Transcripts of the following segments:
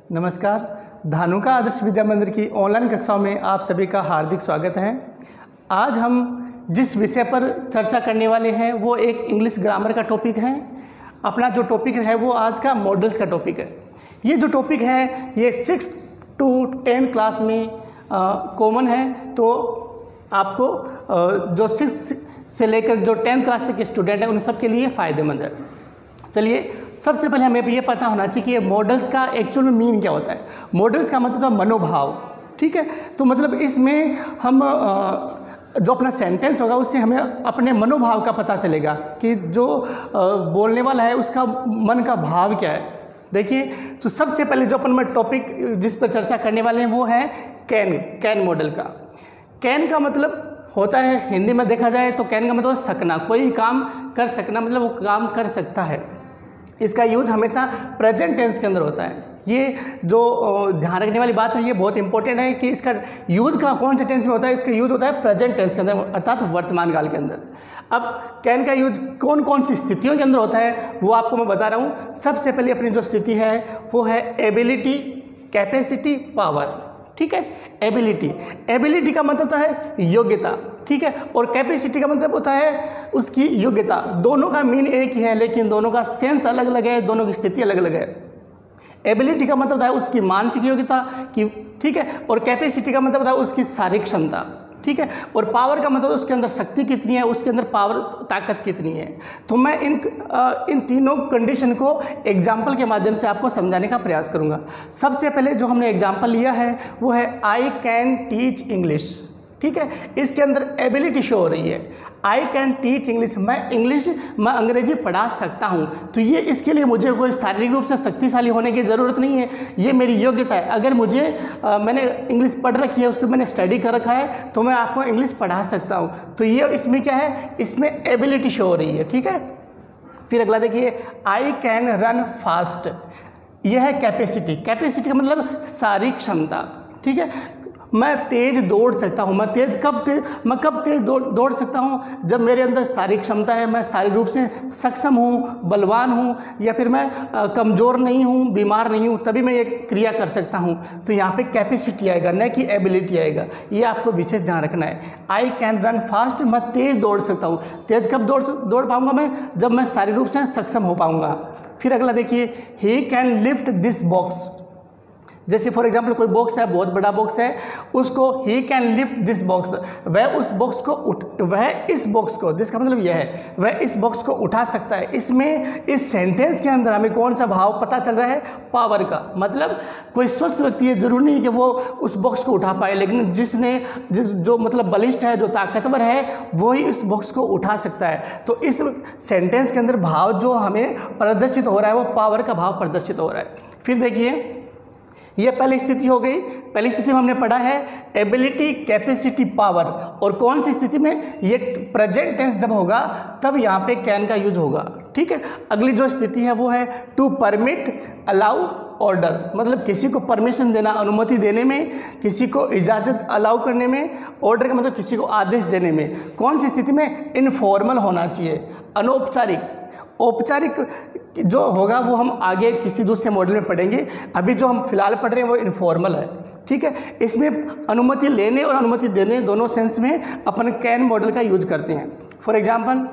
नमस्कार। धानुका आदर्श विद्या मंदिर की ऑनलाइन कक्षाओं में आप सभी का हार्दिक स्वागत है। आज हम जिस विषय पर चर्चा करने वाले हैं वो एक इंग्लिश ग्रामर का टॉपिक है। अपना जो टॉपिक है वो आज का मॉडल्स का टॉपिक है। ये जो टॉपिक है ये 6 to 10 क्लास में कॉमन है, तो आपको जो 6 से लेकर जो 10 क्लास तक के स्टूडेंट हैं उन सब के लिए फ़ायदेमंद है। चलिए, सबसे पहले हमें ये पता होना चाहिए कि ये मॉडल्स का एक्चुअल में मीन क्या होता है। मॉडल्स का मतलब मनोभाव, ठीक है। तो मतलब इसमें हम जो अपना सेंटेंस होगा उससे हमें अपने मनोभाव का पता चलेगा कि जो बोलने वाला है उसका मन का भाव क्या है। देखिए, तो सबसे पहले जो अपन में टॉपिक जिस पर चर्चा करने वाले हैं वो है कैन मॉडल का। कैन का मतलब होता है, हिंदी में देखा जाए तो कैन का मतलब सकना, कोई काम कर सकना, मतलब वो काम कर सकता है। इसका यूज हमेशा प्रेजेंट टेंस के अंदर होता है। ये जो ध्यान रखने वाली बात है, ये बहुत इंपॉर्टेंट है कि इसका यूज का कौन से टेंस में होता है। इसका यूज होता है प्रेजेंट टेंस के अंदर, अर्थात वर्तमान काल के अंदर। अब कैन का यूज कौन कौन सी स्थितियों के अंदर होता है वो आपको मैं बता रहा हूँ। सबसे पहले अपनी जो स्थिति है वो है एबिलिटी, कैपेसिटी, पावर, ठीक है। एबिलिटी का मतलब होता है योग्यता, ठीक है, और कैपेसिटी का मतलब होता है उसकी योग्यता। दोनों का मीन एक ही है लेकिन दोनों का सेंस अलग अलग है, दोनों की स्थिति अलग अलग है। एबिलिटी का मतलब होता है उसकी मानसिक योग्यता की, ठीक है, और कैपेसिटी का मतलब होता है उसकी शारीरिक क्षमता, ठीक है, और पावर का मतलब उसके अंदर शक्ति कितनी है, उसके अंदर पावर ताकत कितनी है। तो मैं इन तीनों कंडीशन को एग्जाम्पल के माध्यम से आपको समझाने का प्रयास करूंगा। सबसे पहले जो हमने एग्जाम्पल लिया है वो है आई कैन टीच इंग्लिश, ठीक है। इसके अंदर एबिलिटी शो हो रही है, आई कैन टीच इंग्लिश, मैं अंग्रेजी पढ़ा सकता हूँ। तो ये इसके लिए मुझे कोई शारीरिक रूप से शक्तिशाली होने की ज़रूरत नहीं है, ये मेरी योग्यता है। अगर मैंने इंग्लिश पढ़ रखी है, उस पर मैंने स्टडी कर रखा है, तो मैं आपको इंग्लिश पढ़ा सकता हूँ। तो ये इसमें क्या है, इसमें एबिलिटी शो हो रही है, ठीक है। फिर अगला देखिए, आई कैन रन फास्ट, यह है कैपेसिटी। कैपेसिटी का मतलब शारीरिक क्षमता, ठीक है। मैं तेज दौड़ सकता हूँ। मैं कब तेज दौड़ सकता हूँ, जब मेरे अंदर शारीरिक क्षमता है, मैं शारीरिक रूप से सक्षम हूँ, बलवान हूँ, या फिर मैं कमज़ोर नहीं हूँ, बीमार नहीं हूँ, तभी मैं ये क्रिया कर सकता हूँ। तो यहाँ पे कैपेसिटी आएगा, न कि एबिलिटी आएगा। ये आपको विशेष ध्यान रखना है। आई कैन रन फास्ट, मैं तेज दौड़ सकता हूँ। तेज कब दौड़ पाऊँगा मैं, जब मैं शारीरिक रूप से सक्षम हो पाऊँगा। फिर अगला देखिए, he can lift this box. जैसे फॉर एग्जाम्पल कोई बॉक्स है, बहुत बड़ा बॉक्स है, उसको he can lift this box, वह इस बॉक्स को, जिसका मतलब यह है वह इस बॉक्स को उठा सकता है। इसमें इस सेंटेंस के अंदर हमें कौन सा भाव पता चल रहा है, पावर का। मतलब कोई स्वस्थ व्यक्ति है, जरूरी नहीं कि वो उस बॉक्स को उठा पाए, लेकिन जो मतलब बलिष्ठ है, जो ताकतवर है, वही इस बॉक्स को उठा सकता है। तो इस सेंटेंस के अंदर भाव जो हमें प्रदर्शित हो रहा है वो पावर का भाव प्रदर्शित हो रहा है। फिर देखिए, ये पहली स्थिति हो गई। पहली स्थिति में हमने पढ़ा है एबिलिटी, कैपेसिटी, पावर, और कौन सी स्थिति में, ये प्रेजेंट टेंस जब होगा तब यहाँ पे कैन का यूज होगा, ठीक है। अगली जो स्थिति है वो है टू परमिट, अलाउ, ऑर्डर, मतलब किसी को परमिशन देना, अनुमति देने में, किसी को इजाज़त अलाउ करने में, ऑर्डर का मतलब किसी को आदेश देने में। कौन सी स्थिति में, इनफॉर्मल होना चाहिए, अनौपचारिक। औपचारिक जो होगा वो हम आगे किसी दूसरे मॉडल में पढ़ेंगे। अभी जो हम फिलहाल पढ़ रहे हैं वो इनफॉर्मल है, ठीक है। इसमें अनुमति लेने और अनुमति देने दोनों सेंस में अपन कैन मॉडल का यूज करते हैं। फॉर एग्जांपल,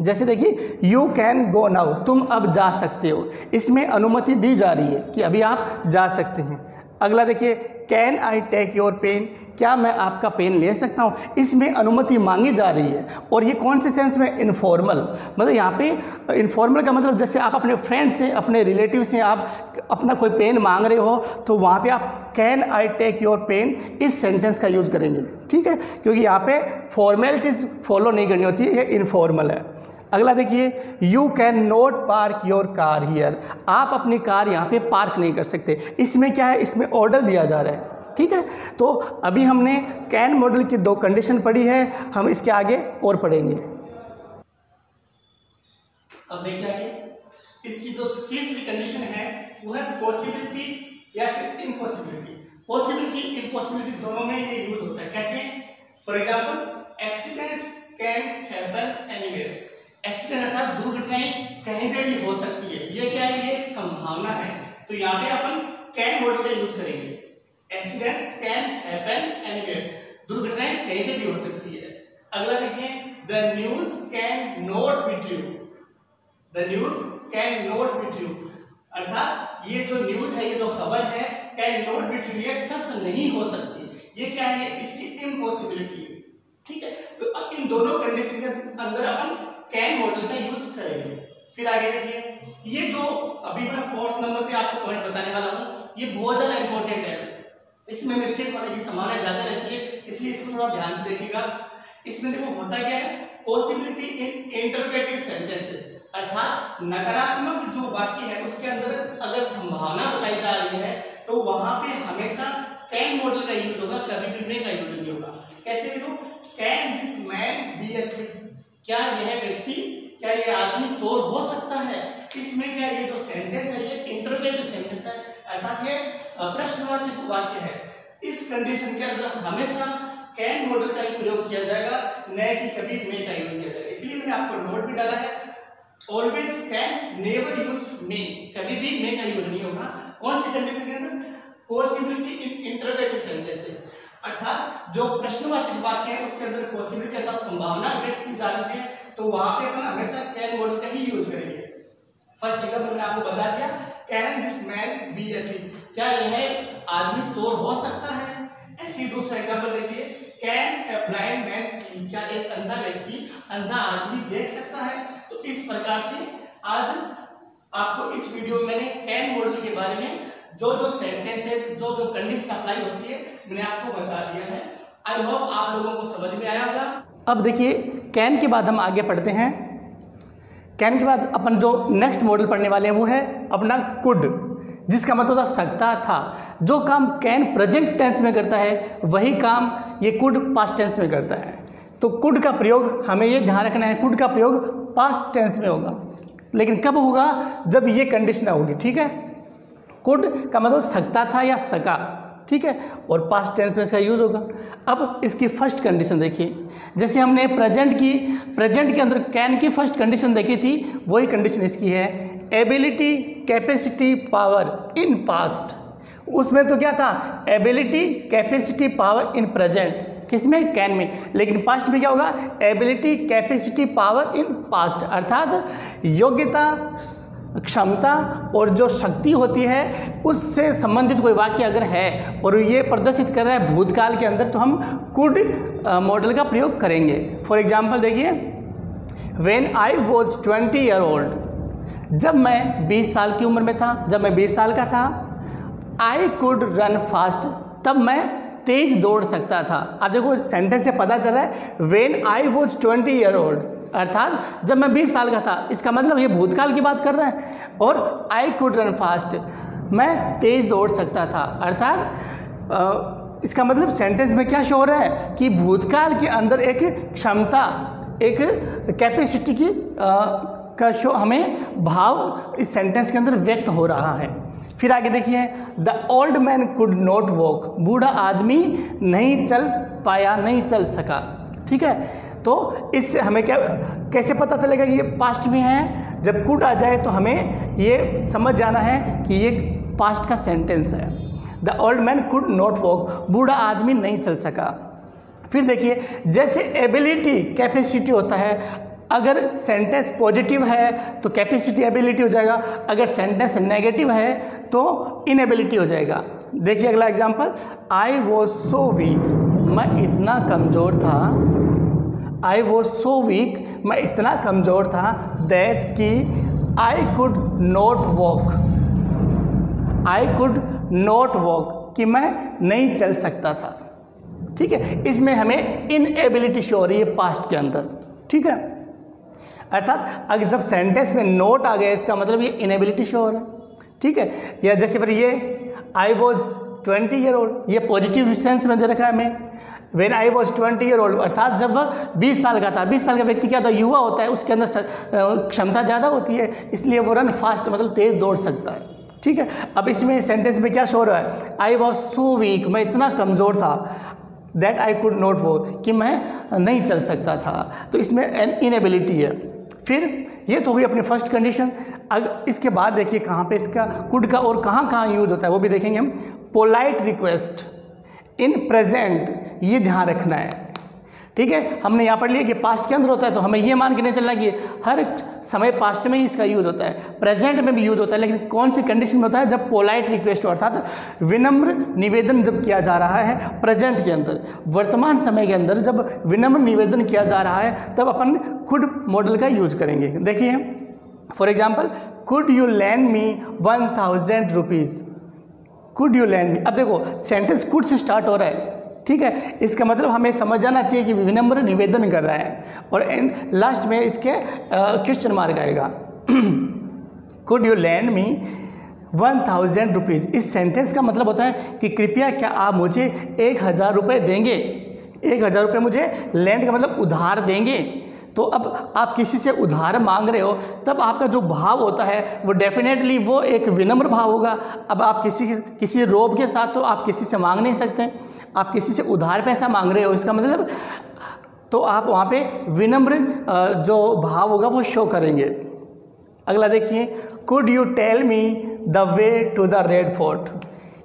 जैसे देखिए, यू कैन गो नाउ, तुम अब जा सकते हो। इसमें अनुमति दी जा रही है कि अभी आप जा सकते हैं। अगला देखिए, can I take your pen, क्या मैं आपका पेन ले सकता हूँ। इसमें अनुमति मांगी जा रही है, और ये कौन से सेंस में, इनफॉर्मल। मतलब यहाँ पे इनफॉर्मल का मतलब जैसे आप अपने फ्रेंड से, अपने रिलेटिव से आप अपना कोई पेन मांग रहे हो, तो वहाँ पे आप can I take your pen इस सेंटेंस का यूज़ करेंगे, ठीक है, क्योंकि यहाँ पे फॉर्मेलिटीज़ फॉलो नहीं करनी होती है, ये इनफॉर्मल है। अगला देखिए, you can not park your car here, आप अपनी कार यहाँ पे पार्क नहीं कर सकते। इसमें क्या है, इसमें ऑर्डर दिया जा रहा है, ठीक है। तो अभी हमने कैन मॉडल की 2 कंडीशन पढ़ी है, हम इसके आगे और पढ़ेंगे। अब देखिए आगे, इसकी जो तीसरी कंडीशन है वो है पॉसिबिलिटी या फिर इम्पॉसिबिलिटी। पॉसिबिलिटी, इम्पॉसिबिलिटी दोनों में ये यूज होता है। कैसे, for example, accidents can happen anywhere. Accident अर्थात दुर्घटनाएं कहीं पे भी हो सकती है, ये क्या है, ये एक संभावना है। तो यहाँ पे अपन कैन कहीं पे भी हो सकती है। अगला देखिए, the news can not be true. The news can not be true, अर्थात ये जो न्यूज है, ये जो खबर है, कैन नॉट बी ट्रू, ये सच नहीं हो सकती। ये क्या है, इसकी इम्पॉसिबिलिटी है। ठीक है, तो अब इन दोनों कंडीशन के अंदर अपन कैन मॉडल का यूज करेंगे। फिर आगे देखिए, ये जो अभी मैं 4th नंबर पे आपको पॉइंट बताने वाला हूँ, ये बहुत ज्यादा इंपॉर्टेंट है। इसमें मिस्टेक होने की संभावना ज्यादा रहती है, इसलिए इसको थोड़ा ध्यान से देखिएगा। इसमें देखो होता क्या है, पॉसिबिलिटी इन इंटरोगेटिव सेंटेंसेस, अर्थात नकारात्मक जो वाक्य है उसके अंदर अगर संभावना बताई जा रही है तो वहां पे हमेशा कैन मॉडल का यूज होगा, कभी भी मे का यूज नहीं होगा। कैसे देखो, can this man be a thief, क्या यह व्यक्ति, क्या यह आदमी चोर हो सकता है। इसमें क्या, ये जो सेंटेंस है ये इंटरोगेटिव सेंटेंस है, अर्थात ये प्रश्नवाचक वाक्य है। इस कंडीशन के अंदर हमेशा कैन मॉडल का ही प्रयोग किया जाएगा, न कि कभी मे का यूज किया जाएगा। इसलिए मैंने आपको नोट भी डाला है, ऑलवेज कैन, नेवर यूज मे, कभी भी मे का यूज नहीं होगा। कौन सी कंडीशन के अंदर, पॉसिबिलिटी इन इंटरोगेटिव सेंटेंसेस, अर्थात जो प्रश्नवाचक वाक्य है उसके अंदर पॉसिबिलिटी अर्थात संभावना व्यक्त की जा रही है, तो वहां पे अपन हमेशा कैन मॉडल का ही यूज करेंगे। फर्स्ट एग्जांपल मैंने आपको बता दिया, can this man be a thief, क्या यह आदमी चोर हो सकता है। ऐसी दूसरा एग्जांपल देखिए, कैन अ ब्लाइंड मैन सी, क्या एक अंधा व्यक्ति, अंधा आदमी देख सकता है। तो इस प्रकार से आज आपको इस वीडियो में मैंने कैन मॉडल के बारे में जो जो सेंटेंस है, जो जो कंडीशन अप्लाई होती है, मैंने आपको बता दिया है। आई होप आप लोगों को समझ में आया होगा। अब देखिए, कैन के बाद हम आगे पढ़ते हैं। कैन के बाद अपन जो नेक्स्ट मॉडल पढ़ने वाले हैं वो है अपना कुड, जिसका मतलब होता सकता था। जो काम कैन प्रेजेंट टेंस में करता है वही काम ये कुड पास्ट टेंस में करता है। तो कुड का प्रयोग हमें ये ध्यान रखना है, कुड का प्रयोग पास्ट टेंस में होगा, लेकिन कब होगा, जब ये कंडीशन होगी। ठीक है, कुड का मतलब सकता था या सका, ठीक है, और पास्ट टेंस में इसका यूज होगा। अब इसकी फर्स्ट कंडीशन देखिए, जैसे हमने प्रेजेंट के अंदर कैन की फर्स्ट कंडीशन देखी थी, वही कंडीशन इसकी है, ability, capacity, power in past. उसमें तो क्या था, ability, capacity, power in present, किसमें, कैन में। लेकिन पास्ट में क्या होगा, ability, capacity, power in past, अर्थात योग्यता, क्षमता और जो शक्ति होती है उससे संबंधित कोई वाक्य अगर है और ये प्रदर्शित कर रहा है भूतकाल के अंदर, तो हम कुड मॉडल का प्रयोग करेंगे। फॉर एग्जाम्पल देखिए, when I was 20 year old, जब मैं 20 साल की उम्र में था, जब मैं 20 साल का था, आई कुड रन फास्ट, तब मैं तेज दौड़ सकता था। अब देखो सेंटेंस से पता चल रहा है, when I was 20 year old, अर्थात जब मैं 20 साल का था, इसका मतलब ये भूतकाल की बात कर रहा है। और आई कुड रन फास्ट, मैं तेज दौड़ सकता था, अर्थात इसका मतलब सेंटेंस में क्या शो हो रहा है कि भूतकाल के अंदर एक क्षमता, एक कैपेसिटी की का शो हमें भाव इस सेंटेंस के अंदर व्यक्त हो रहा है। फिर आगे देखिए, the old man could not walk, बूढ़ा आदमी नहीं चल पाया, नहीं चल सका। ठीक है, तो इससे हमें क्या, कैसे पता चलेगा कि ये पास्ट में है, जब कुड आ जाए तो हमें ये समझ जाना है कि ये पास्ट का सेंटेंस है। The old man could not walk, बूढ़ा आदमी नहीं चल सका। फिर देखिए, जैसे एबिलिटी, कैपेसिटी होता है, अगर सेंटेंस पॉजिटिव है तो कैपेसिटी एबिलिटी हो जाएगा, अगर सेंटेंस नेगेटिव है तो इनएबिलिटी हो जाएगा। देखिए अगला example, I was so weak, मैं इतना कमज़ोर था, आई वॉज सो वीक, मैं इतना कमज़ोर था, दैट कि I could not walk, I could not walk, कि मैं नहीं चल सकता था। ठीक है, इसमें हमें इनएबिलिटी शो हो रही है पास्ट के अंदर। ठीक है, अर्थात अगर जब सेंटेंस में नोट आ गया, इसका मतलब ये इनएबिलिटी शो हो रहा है। ठीक है, या जैसे फिर ये आई वॉज 20 ईयर ओल्ड, ये पॉजिटिव सेंस में दे रखा है हमें। When I was 20 year old, अर्थात जब वह 20 साल का था, 20 साल का व्यक्ति क्या होता है, युवा होता है, उसके अंदर क्षमता ज़्यादा होती है, इसलिए वो रन फास्ट मतलब तेज दौड़ सकता है। ठीक है, अब इसमें सेंटेंस में क्या शो हो रहा है, आई वॉज सो वीक, मैं इतना कमज़ोर था, that I could not walk, कि मैं नहीं चल सकता था, तो इसमें इनएबिलिटी है। फिर ये तो हुई अपनी फर्स्ट कंडीशन। अब इसके बाद देखिए कहाँ पे इसका कुड का और कहाँ यूज होता है वो भी देखेंगे हम। पोलाइट रिक्वेस्ट इन प्रेजेंट, ये ध्यान रखना है, ठीक है, हमने यहाँ पढ़ लिया कि पास्ट के अंदर होता है, तो हमें ये मान के नहीं चलना कि हर समय पास्ट में ही इसका यूज होता है, प्रेजेंट में भी यूज होता है, लेकिन कौन सी कंडीशन में होता है, जब पोलाइट रिक्वेस्ट अर्थात विनम्र निवेदन जब किया जा रहा है प्रेजेंट के अंदर, वर्तमान समय के अंदर जब विनम्र निवेदन किया जा रहा है तब अपन कुड मॉडल का यूज करेंगे। देखिए for example, could you lend me 1000 rupees, could you lend me. अब देखो सेंटेंस कुड से स्टार्ट हो रहा है, ठीक है, इसका मतलब हमें समझ जाना चाहिए कि विनम्र निवेदन कर रहा है, और एंड लास्ट में इसके क्वेश्चन मार्क आएगा। Could you lend me 1000 rupees, इस सेंटेंस का मतलब होता है कि कृपया क्या आप मुझे 1000 रुपये देंगे, 1000 रुपये मुझे लैंड का मतलब उधार देंगे। तो अब आप किसी से उधार मांग रहे हो, तब आपका जो भाव होता है वो डेफिनेटली वो एक विनम्र भाव होगा। अब आप किसी रोब के साथ तो आप किसी से मांग नहीं सकते, आप किसी से उधार पैसा मांग रहे हो, इसका मतलब तो आप वहाँ पे विनम्र जो भाव होगा वो शो करेंगे। अगला देखिए, could you tell me the way to the Red Fort,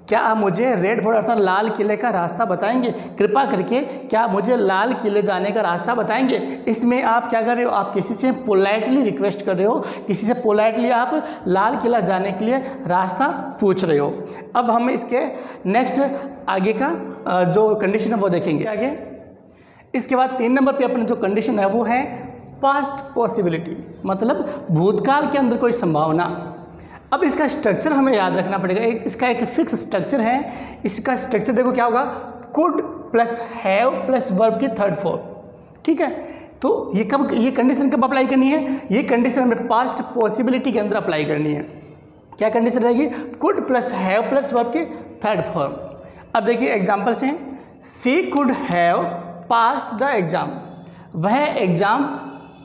क्या आप मुझे रेड फोर्ट अर्थात लाल किले का रास्ता बताएंगे, कृपा करके क्या मुझे लाल किले जाने का रास्ता बताएंगे। इसमें आप क्या कर रहे हो, आप किसी से पोलाइटली रिक्वेस्ट कर रहे हो, किसी से पोलाइटली आप लाल किला जाने के लिए रास्ता पूछ रहे हो। अब हम इसके नेक्स्ट आगे का जो कंडीशन है वो देखेंगे आगे। इसके बाद 3 नंबर पे अपने जो कंडीशन है वो है पास्ट पॉसिबिलिटी, मतलब भूतकाल के अंदर कोई संभावना। अब इसका स्ट्रक्चर हमें याद रखना पड़ेगा, इसका एक फिक्स स्ट्रक्चर है। इसका स्ट्रक्चर देखो क्या होगा, could plus have plus verb की थर्ड फॉर्म, ठीक है। तो ये कंडीशन कब अप्लाई करनी है, ये कंडीशन हमें पास्ट पॉसिबिलिटी के अंदर अप्लाई करनी है। क्या कंडीशन रहेगी, could plus have plus verb की थर्ड फॉर्म। अब देखिए एग्जाम्पल्स हैं, she could have passed the exam, वह एग्जाम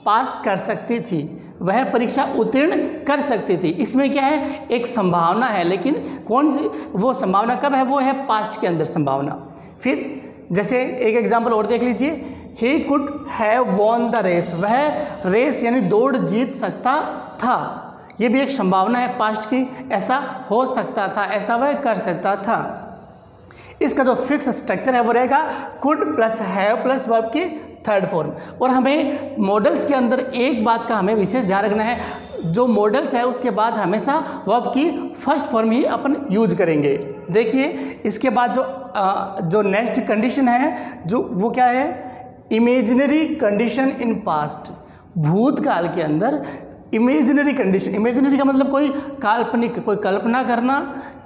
पास कर सकती थी, वह परीक्षा उत्तीर्ण कर सकती थी। इसमें क्या है, एक संभावना है, लेकिन कौन सी वो संभावना कब है, वो है पास्ट के अंदर संभावना। फिर जैसे एक एग्जाम्पल और देख लीजिए, he could have won the race, वह रेस यानी दौड़ जीत सकता था, ये भी एक संभावना है पास्ट की, ऐसा हो सकता था, ऐसा वह कर सकता था। इसका जो फिक्स स्ट्रक्चर है वो रहेगा could plus have plus verb की थर्ड फॉर्म। और हमें मॉडल्स के अंदर एक बात का हमें विशेष ध्यान रखना है, जो मॉडल्स है उसके बाद हमेशा वर्ब की फर्स्ट फॉर्म ही अपन यूज करेंगे। देखिए इसके बाद जो नेक्स्ट कंडीशन है जो वो क्या है, इमेजिनरी कंडीशन इन पास्ट, भूतकाल के अंदर इमेजिनरी कंडीशन। इमेजिनरी का मतलब कोई काल्पनिक, कोई कल्पना करना,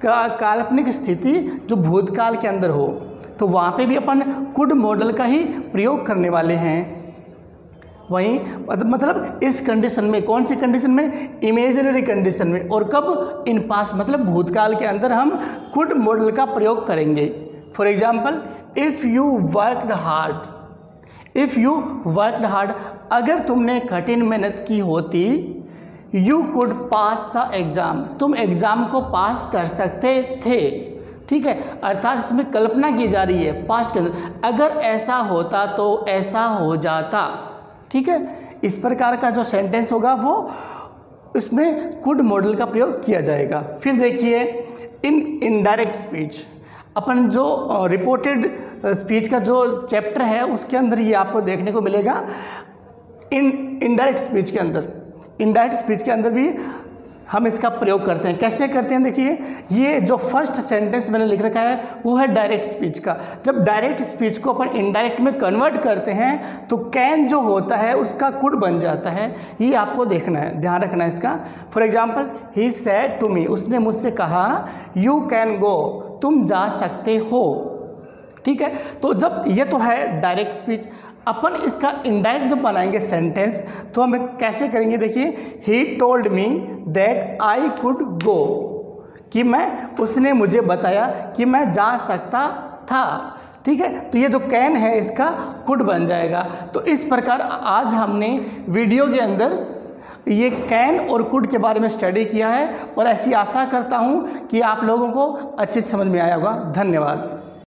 काल्पनिक स्थिति जो भूतकाल के अंदर हो, तो वहाँ पे भी अपन कुड मॉडल का ही प्रयोग करने वाले हैं। वहीं मतलब इस कंडीशन में, कौन सी कंडीशन में, इमेजिनरी कंडीशन में, और कब, इन पास्ट मतलब भूतकाल के अंदर हम कुड मॉडल का प्रयोग करेंगे। For example, if you worked hard, if you worked hard, अगर तुमने कठिन मेहनत की होती, you could pass the exam, तुम एग्ज़ाम को पास कर सकते थे, ठीक है। अर्थात इसमें कल्पना की जा रही है पास्ट के अंदर, अगर ऐसा होता तो ऐसा हो जाता, ठीक है। इस प्रकार का जो सेंटेंस होगा वो उसमें कुड मॉडल का प्रयोग किया जाएगा। फिर देखिए इन इनडायरेक्ट स्पीच, अपन जो रिपोर्टेड स्पीच का जो चैप्टर है उसके अंदर ये आपको देखने को मिलेगा। इनडायरेक्ट स्पीच के अंदर, इनडायरेक्ट स्पीच के अंदर भी हम इसका प्रयोग करते हैं। कैसे करते हैं, देखिए ये जो फर्स्ट सेंटेंस मैंने लिख रखा है वो है डायरेक्ट स्पीच का। जब डायरेक्ट स्पीच को अपन इनडायरेक्ट में कन्वर्ट करते हैं तो कैन जो होता है उसका कुड बन जाता है, ये आपको देखना है, ध्यान रखना है इसका। For example, he said to me, उसने मुझसे कहा, यू कैन गो, तुम जा सकते हो, ठीक है। तो जब ये तो है डायरेक्ट स्पीच, अपन इसका इनडायरेक्ट जब बनाएंगे सेंटेंस तो हम कैसे करेंगे, देखिए, he told me that I could go, कि मैं, उसने मुझे बताया कि मैं जा सकता था, ठीक है। तो ये जो कैन है इसका कुड बन जाएगा। तो इस प्रकार आज हमने वीडियो के अंदर ये कैन और कुड के बारे में स्टडी किया है, और ऐसी आशा करता हूँ कि आप लोगों को अच्छे से समझ में आया होगा। धन्यवाद।